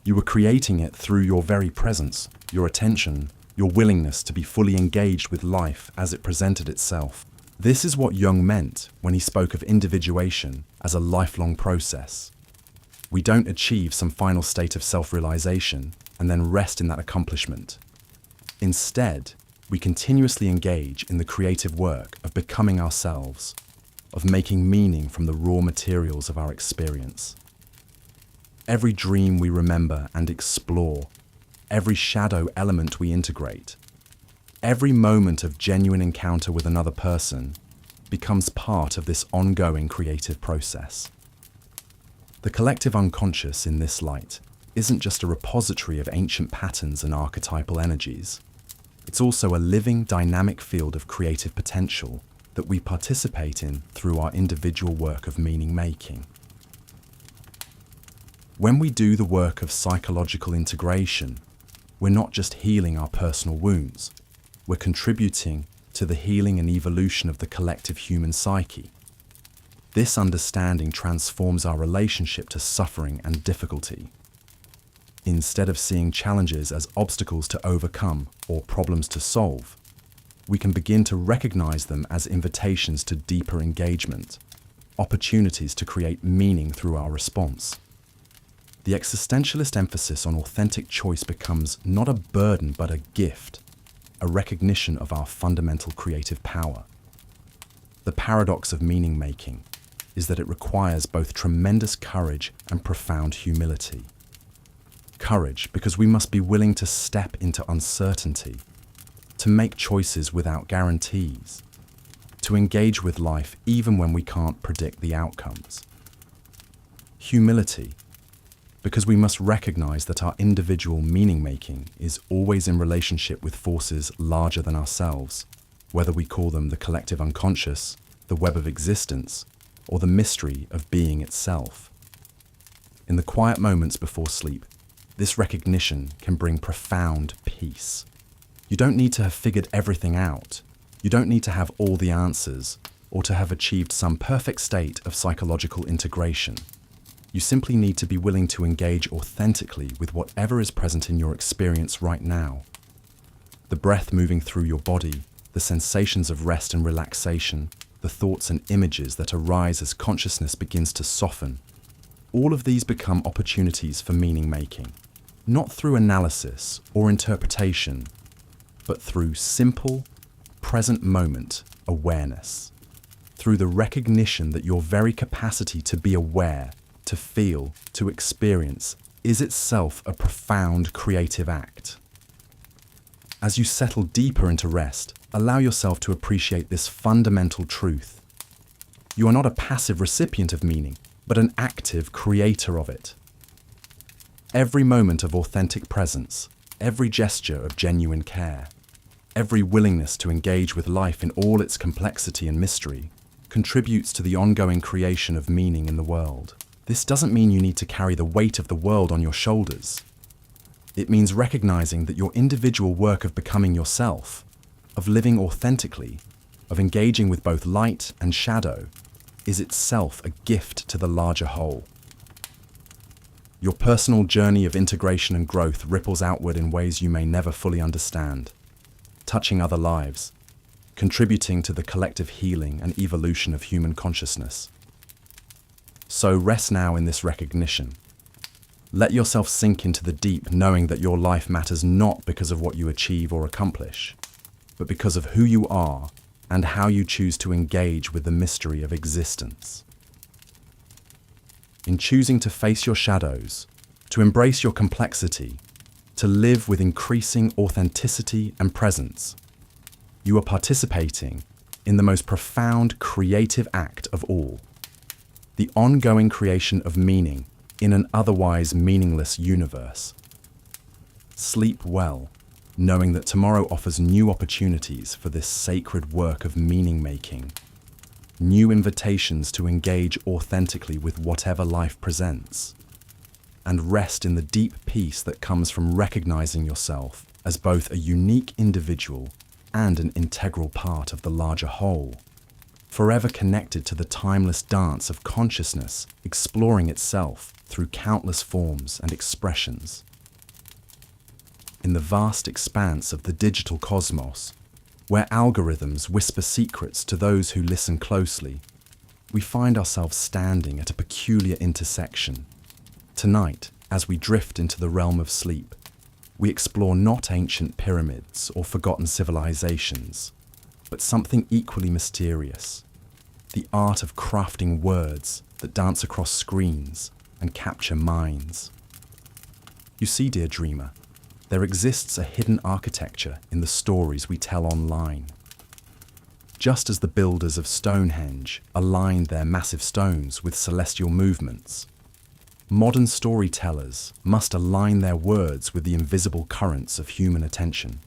You were creating it through your very presence, your attention, your willingness to be fully engaged with life as it presented itself. This is what Jung meant when he spoke of individuation as a lifelong process. We don't achieve some final state of self-realization and then rest in that accomplishment. Instead, we continuously engage in the creative work of becoming ourselves, of making meaning from the raw materials of our experience. Every dream we remember and explore, every shadow element we integrate, every moment of genuine encounter with another person becomes part of this ongoing creative process. The collective unconscious in this light isn't just a repository of ancient patterns and archetypal energies. It's also a living, dynamic field of creative potential that we participate in through our individual work of meaning-making. When we do the work of psychological integration, we're not just healing our personal wounds, we're contributing to the healing and evolution of the collective human psyche. This understanding transforms our relationship to suffering and difficulty. Instead of seeing challenges as obstacles to overcome or problems to solve, we can begin to recognize them as invitations to deeper engagement, opportunities to create meaning through our response. The existentialist emphasis on authentic choice becomes not a burden but a gift, a recognition of our fundamental creative power. The paradox of meaning-making is that it requires both tremendous courage and profound humility. Courage because we must be willing to step into uncertainty, to make choices without guarantees, to engage with life even when we can't predict the outcomes. Humility because we must recognize that our individual meaning-making is always in relationship with forces larger than ourselves, whether we call them the collective unconscious, the web of existence, or the mystery of being itself. In the quiet moments before sleep, this recognition can bring profound peace. You don't need to have figured everything out. You don't need to have all the answers, or to have achieved some perfect state of psychological integration. You simply need to be willing to engage authentically with whatever is present in your experience right now. The breath moving through your body, the sensations of rest and relaxation, the thoughts and images that arise as consciousness begins to soften. All of these become opportunities for meaning-making, not through analysis or interpretation, but through simple, present moment awareness, through the recognition that your very capacity to be aware, to feel, to experience, is itself a profound creative act. As you settle deeper into rest, allow yourself to appreciate this fundamental truth. You are not a passive recipient of meaning, but an active creator of it. Every moment of authentic presence, every gesture of genuine care, every willingness to engage with life in all its complexity and mystery contributes to the ongoing creation of meaning in the world. This doesn't mean you need to carry the weight of the world on your shoulders. It means recognizing that your individual work of becoming yourself, of living authentically, of engaging with both light and shadow, is itself a gift to the larger whole. Your personal journey of integration and growth ripples outward in ways you may never fully understand, touching other lives, contributing to the collective healing and evolution of human consciousness. So rest now in this recognition. Let yourself sink into the deep, knowing that your life matters not because of what you achieve or accomplish, but because of who you are and how you choose to engage with the mystery of existence. In choosing to face your shadows, to embrace your complexity, to live with increasing authenticity and presence, you are participating in the most profound creative act of all, the ongoing creation of meaning in an otherwise meaningless universe. Sleep well, knowing that tomorrow offers new opportunities for this sacred work of meaning-making, new invitations to engage authentically with whatever life presents, and rest in the deep peace that comes from recognizing yourself as both a unique individual and an integral part of the larger whole, forever connected to the timeless dance of consciousness exploring itself through countless forms and expressions. In the vast expanse of the digital cosmos, where algorithms whisper secrets to those who listen closely, we find ourselves standing at a peculiar intersection. Tonight, as we drift into the realm of sleep, we explore not ancient pyramids or forgotten civilizations, but something equally mysterious, the art of crafting words that dance across screens and capture minds. You see, dear dreamer, there exists a hidden architecture in the stories we tell online. Just as the builders of Stonehenge aligned their massive stones with celestial movements, modern storytellers must align their words with the invisible currents of human attention.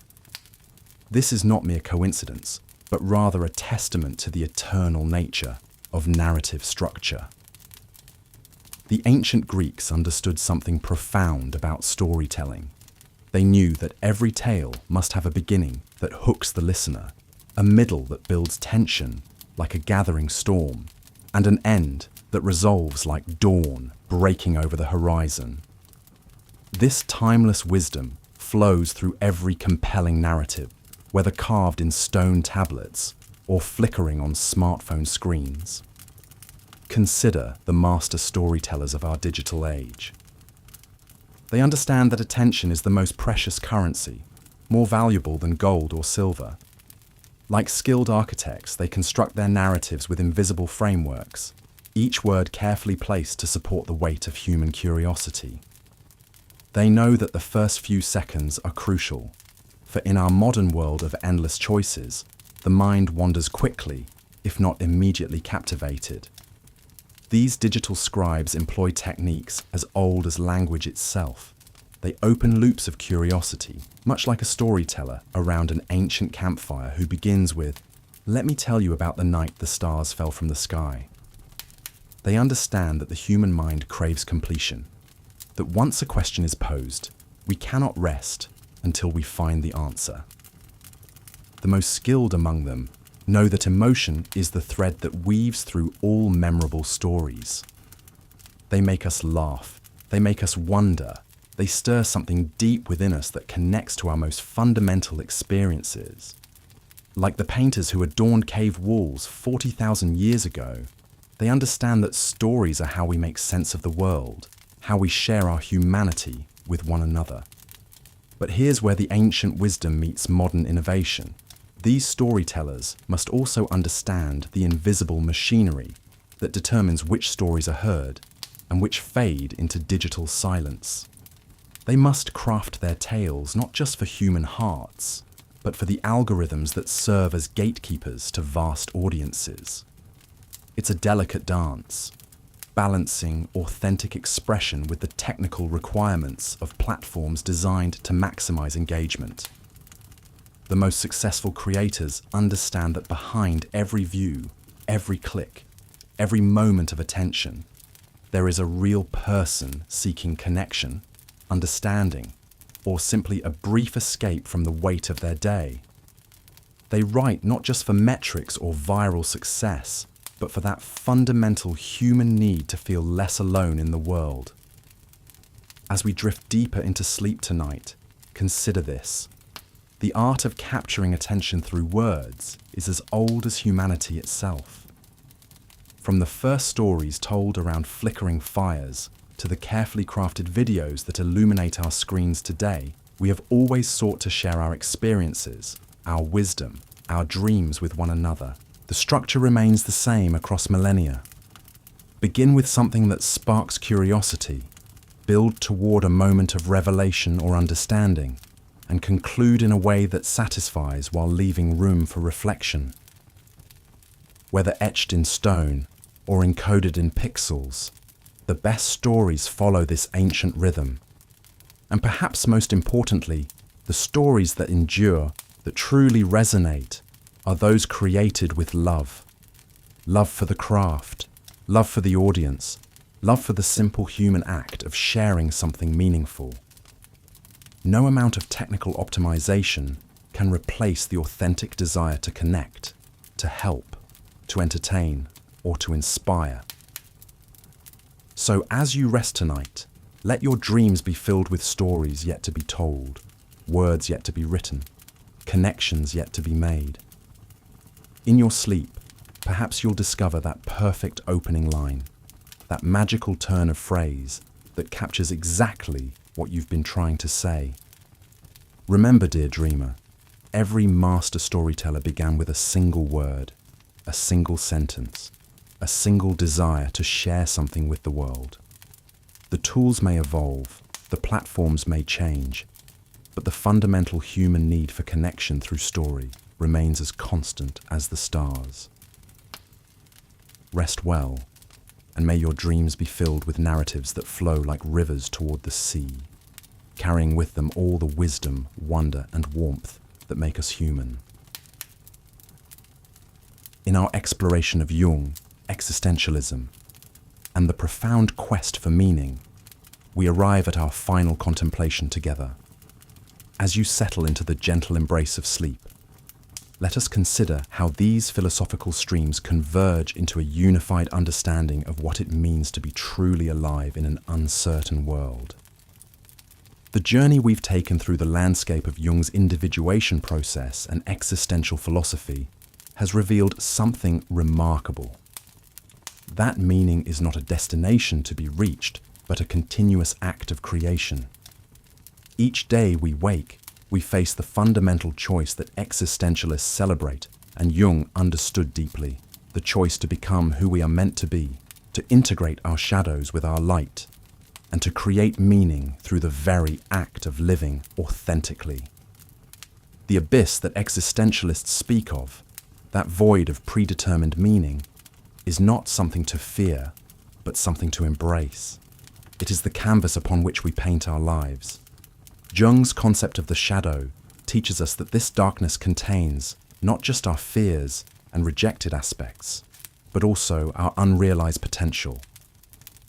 This is not mere coincidence, but rather a testament to the eternal nature of narrative structure. The ancient Greeks understood something profound about storytelling. They knew that every tale must have a beginning that hooks the listener, a middle that builds tension like a gathering storm, and an end that resolves like dawn breaking over the horizon. This timeless wisdom flows through every compelling narrative, whether carved in stone tablets or flickering on smartphone screens. Consider the master storytellers of our digital age. They understand that attention is the most precious currency, more valuable than gold or silver. Like skilled architects, they construct their narratives with invisible frameworks, each word carefully placed to support the weight of human curiosity. They know that the first few seconds are crucial, for in our modern world of endless choices, the mind wanders quickly, if not immediately captivated. These digital scribes employ techniques as old as language itself. They open loops of curiosity, much like a storyteller around an ancient campfire who begins with, "Let me tell you about the night the stars fell from the sky." They understand that the human mind craves completion, that once a question is posed, we cannot rest until we find the answer. The most skilled among them know that emotion is the thread that weaves through all memorable stories. They make us laugh, they make us wonder, they stir something deep within us that connects to our most fundamental experiences. Like the painters who adorned cave walls 40,000 years ago, they understand that stories are how we make sense of the world, how we share our humanity with one another. But here's where the ancient wisdom meets modern innovation. These storytellers must also understand the invisible machinery that determines which stories are heard and which fade into digital silence. They must craft their tales not just for human hearts, but for the algorithms that serve as gatekeepers to vast audiences. It's a delicate dance, balancing authentic expression with the technical requirements of platforms designed to maximize engagement. The most successful creators understand that behind every view, every click, every moment of attention, there is a real person seeking connection, understanding, or simply a brief escape from the weight of their day. They write not just for metrics or viral success, but for that fundamental human need to feel less alone in the world. As we drift deeper into sleep tonight, consider this. The art of capturing attention through words is as old as humanity itself. From the first stories told around flickering fires to the carefully crafted videos that illuminate our screens today, we have always sought to share our experiences, our wisdom, our dreams with one another. The structure remains the same across millennia. Begin with something that sparks curiosity, build toward a moment of revelation or understanding, and conclude in a way that satisfies while leaving room for reflection. Whether etched in stone or encoded in pixels, the best stories follow this ancient rhythm. And perhaps most importantly, the stories that endure, that truly resonate, are those created with love. Love for the craft, love for the audience, love for the simple human act of sharing something meaningful. No amount of technical optimization can replace the authentic desire to connect, to help, to entertain, or to inspire. So as you rest tonight, let your dreams be filled with stories yet to be told, words yet to be written, connections yet to be made. In your sleep, perhaps you'll discover that perfect opening line, that magical turn of phrase that captures exactly what you've been trying to say. Remember, dear dreamer, every master storyteller began with a single word, a single sentence, a single desire to share something with the world. The tools may evolve, the platforms may change, but the fundamental human need for connection through story remains as constant as the stars. Rest well, and may your dreams be filled with narratives that flow like rivers toward the sea, carrying with them all the wisdom, wonder, and warmth that make us human. In our exploration of Jung, existentialism, and the profound quest for meaning, we arrive at our final contemplation together. As you settle into the gentle embrace of sleep, let us consider how these philosophical streams converge into a unified understanding of what it means to be truly alive in an uncertain world. The journey we've taken through the landscape of Jung's individuation process and existential philosophy has revealed something remarkable. That meaning is not a destination to be reached, but a continuous act of creation. Each day we wake, we face the fundamental choice that existentialists celebrate and Jung understood deeply, the choice to become who we are meant to be, to integrate our shadows with our light, and to create meaning through the very act of living authentically. The abyss that existentialists speak of, that void of predetermined meaning, is not something to fear, but something to embrace. It is the canvas upon which we paint our lives. Jung's concept of the shadow teaches us that this darkness contains not just our fears and rejected aspects, but also our unrealized potential.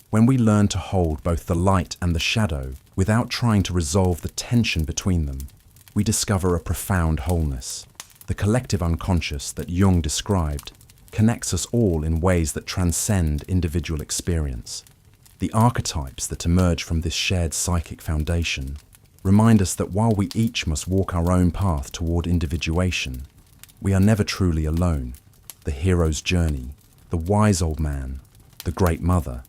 When we learn to hold both the light and the shadow without trying to resolve the tension between them, we discover a profound wholeness. The collective unconscious that Jung described connects us all in ways that transcend individual experience. The archetypes that emerge from this shared psychic foundation remind us that while we each must walk our own path toward individuation, we are never truly alone. The hero's journey, the wise old man, the great mother,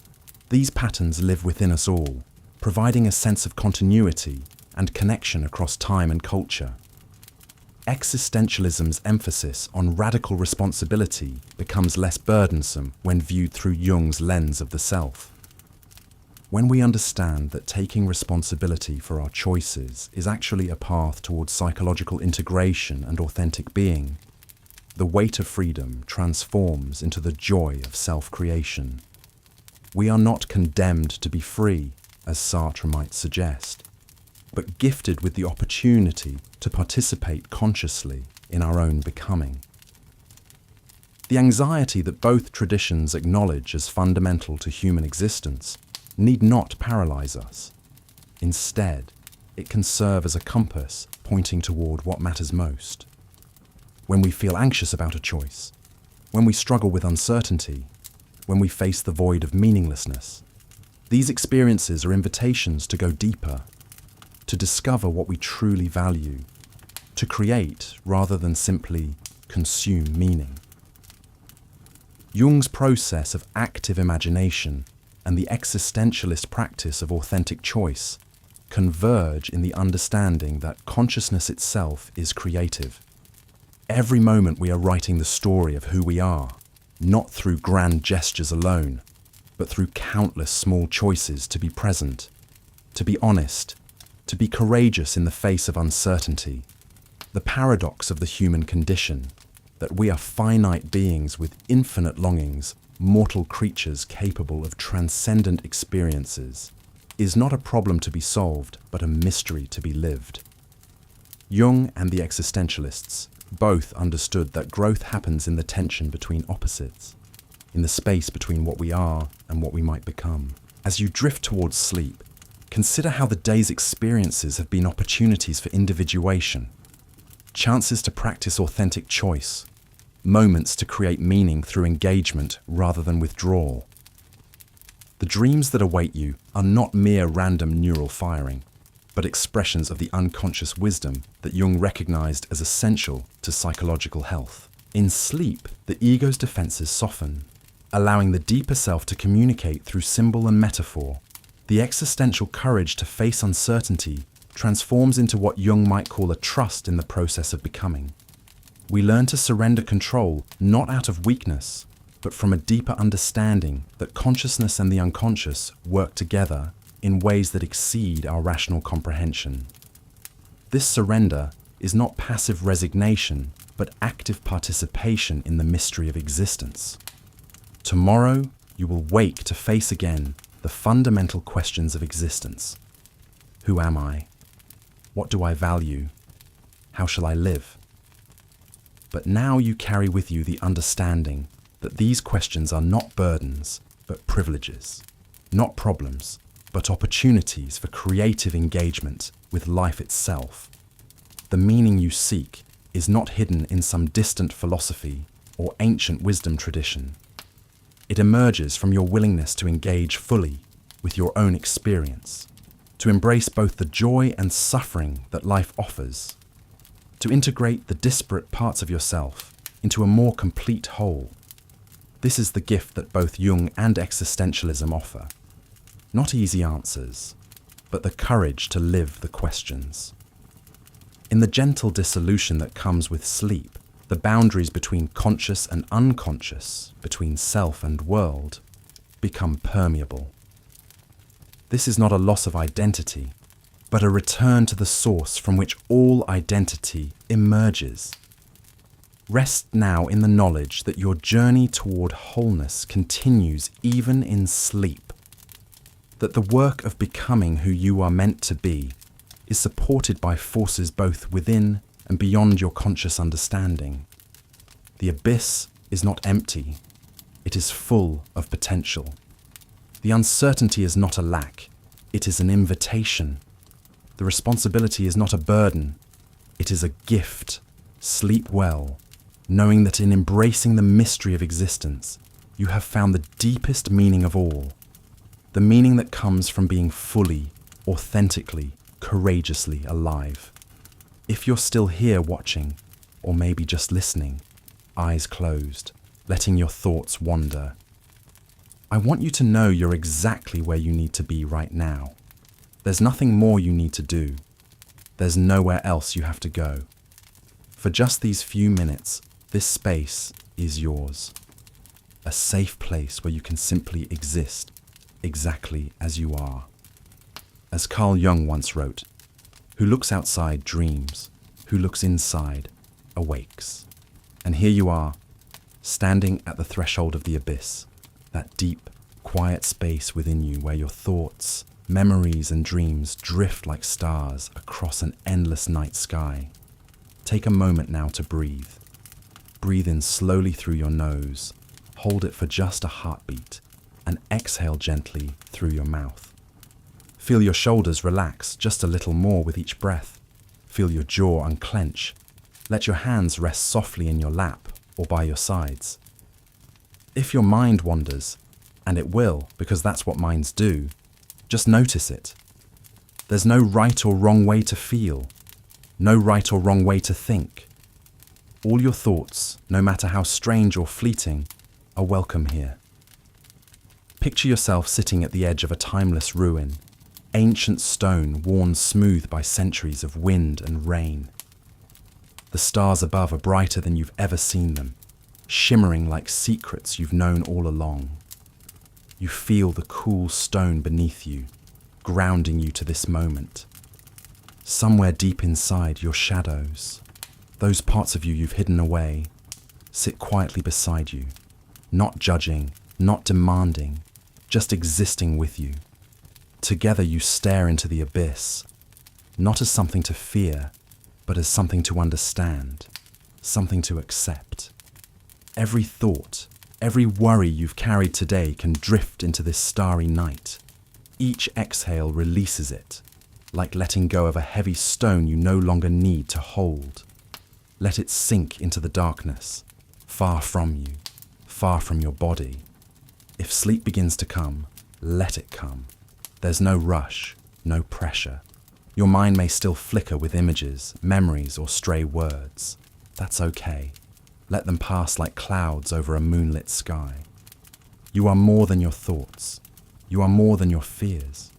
these patterns live within us all, providing a sense of continuity and connection across time and culture. Existentialism's emphasis on radical responsibility becomes less burdensome when viewed through Jung's lens of the self. When we understand that taking responsibility for our choices is actually a path towards psychological integration and authentic being, the weight of freedom transforms into the joy of self-creation. We are not condemned to be free, as Sartre might suggest, but gifted with the opportunity to participate consciously in our own becoming. The anxiety that both traditions acknowledge as fundamental to human existence need not paralyze us. Instead, it can serve as a compass pointing toward what matters most. When we feel anxious about a choice, when we struggle with uncertainty, when we face the void of meaninglessness, these experiences are invitations to go deeper, to discover what we truly value, to create rather than simply consume meaning. Jung's process of active imagination and the existentialist practice of authentic choice converge in the understanding that consciousness itself is creative. Every moment we are writing the story of who we are, not through grand gestures alone, but through countless small choices to be present, to be honest, to be courageous in the face of uncertainty. The paradox of the human condition, that we are finite beings with infinite longings, mortal creatures capable of transcendent experiences, is not a problem to be solved, but a mystery to be lived. Jung and the existentialists both understood that growth happens in the tension between opposites, in the space between what we are and what we might become. As you drift towards sleep, consider how the day's experiences have been opportunities for individuation, chances to practice authentic choice, moments to create meaning through engagement rather than withdrawal. The dreams that await you are not mere random neural firing, but expressions of the unconscious wisdom that Jung recognized as essential to psychological health. In sleep, the ego's defenses soften, allowing the deeper self to communicate through symbol and metaphor. The existential courage to face uncertainty transforms into what Jung might call a trust in the process of becoming. We learn to surrender control not out of weakness, but from a deeper understanding that consciousness and the unconscious work together in ways that exceed our rational comprehension. This surrender is not passive resignation, but active participation in the mystery of existence. Tomorrow, you will wake to face again the fundamental questions of existence. Who am I? What do I value? How shall I live? But now you carry with you the understanding that these questions are not burdens, but privileges, not problems, but opportunities for creative engagement with life itself. The meaning you seek is not hidden in some distant philosophy or ancient wisdom tradition. It emerges from your willingness to engage fully with your own experience, to embrace both the joy and suffering that life offers, to integrate the disparate parts of yourself into a more complete whole. This is the gift that both Jung and existentialism offer. Not easy answers, but the courage to live the questions. In the gentle dissolution that comes with sleep, the boundaries between conscious and unconscious, between self and world, become permeable. This is not a loss of identity, but a return to the source from which all identity emerges. Rest now in the knowledge that your journey toward wholeness continues even in sleep, that the work of becoming who you are meant to be is supported by forces both within and beyond your conscious understanding. The abyss is not empty, it is full of potential. The uncertainty is not a lack, it is an invitation. The responsibility is not a burden, it is a gift. Sleep well, knowing that in embracing the mystery of existence, you have found the deepest meaning of all, the meaning that comes from being fully, authentically, courageously alive. If you're still here watching, or maybe just listening, eyes closed, letting your thoughts wander, I want you to know you're exactly where you need to be right now. There's nothing more you need to do. There's nowhere else you have to go. For just these few minutes, this space is yours. A safe place where you can simply exist exactly as you are. As Carl Jung once wrote, "Who looks outside dreams, who looks inside awakes." And here you are, standing at the threshold of the abyss, that deep, quiet space within you where your thoughts, memories and dreams drift like stars across an endless night sky. Take a moment now to breathe. Breathe in slowly through your nose, hold it for just a heartbeat, and exhale gently through your mouth. Feel your shoulders relax just a little more with each breath. Feel your jaw unclench. Let your hands rest softly in your lap or by your sides. If your mind wanders, and it will because that's what minds do, just notice it. There's no right or wrong way to feel, no right or wrong way to think. All your thoughts, no matter how strange or fleeting, are welcome here. Picture yourself sitting at the edge of a timeless ruin, ancient stone worn smooth by centuries of wind and rain. The stars above are brighter than you've ever seen them, shimmering like secrets you've known all along. You feel the cool stone beneath you, grounding you to this moment. Somewhere deep inside, your shadows, those parts of you you've hidden away, sit quietly beside you, not judging, not demanding, just existing with you. Together you stare into the abyss, not as something to fear, but as something to understand, something to accept. Every thought, every worry you've carried today can drift into this starry night. Each exhale releases it, like letting go of a heavy stone you no longer need to hold. Let it sink into the darkness, far from you, far from your body. If sleep begins to come, let it come. There's no rush, no pressure. Your mind may still flicker with images, memories, or stray words. That's okay. Let them pass like clouds over a moonlit sky. You are more than your thoughts. You are more than your fears.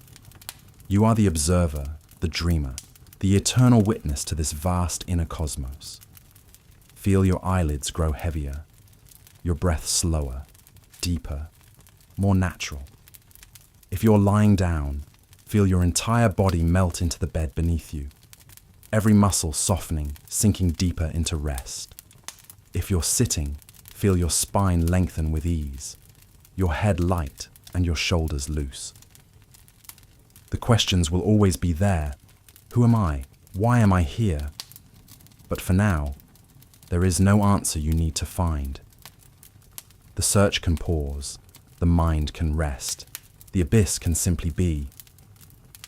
You are the observer, the dreamer, the eternal witness to this vast inner cosmos. Feel your eyelids grow heavier, your breath slower, deeper, more natural. If you're lying down, feel your entire body melt into the bed beneath you, every muscle softening, sinking deeper into rest. If you're sitting, feel your spine lengthen with ease, your head light and your shoulders loose. The questions will always be there. Who am I? Why am I here? But for now, there is no answer you need to find. The search can pause, the mind can rest, the abyss can simply be.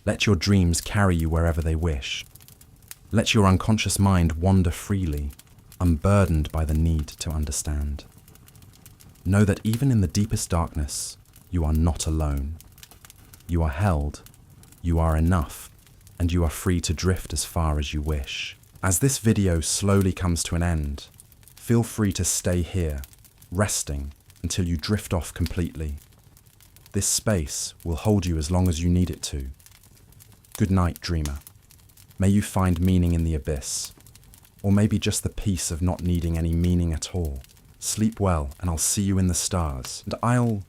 Let your dreams carry you wherever they wish. Let your unconscious mind wander freely, unburdened by the need to understand. Know that even in the deepest darkness, you are not alone. You are held, you are enough, and you are free to drift as far as you wish. As this video slowly comes to an end, feel free to stay here, resting until you drift off completely. This space will hold you as long as you need it to. Good night, dreamer. May you find meaning in the abyss, or maybe just the peace of not needing any meaning at all. Sleep well, and I'll see you in the stars, and I'll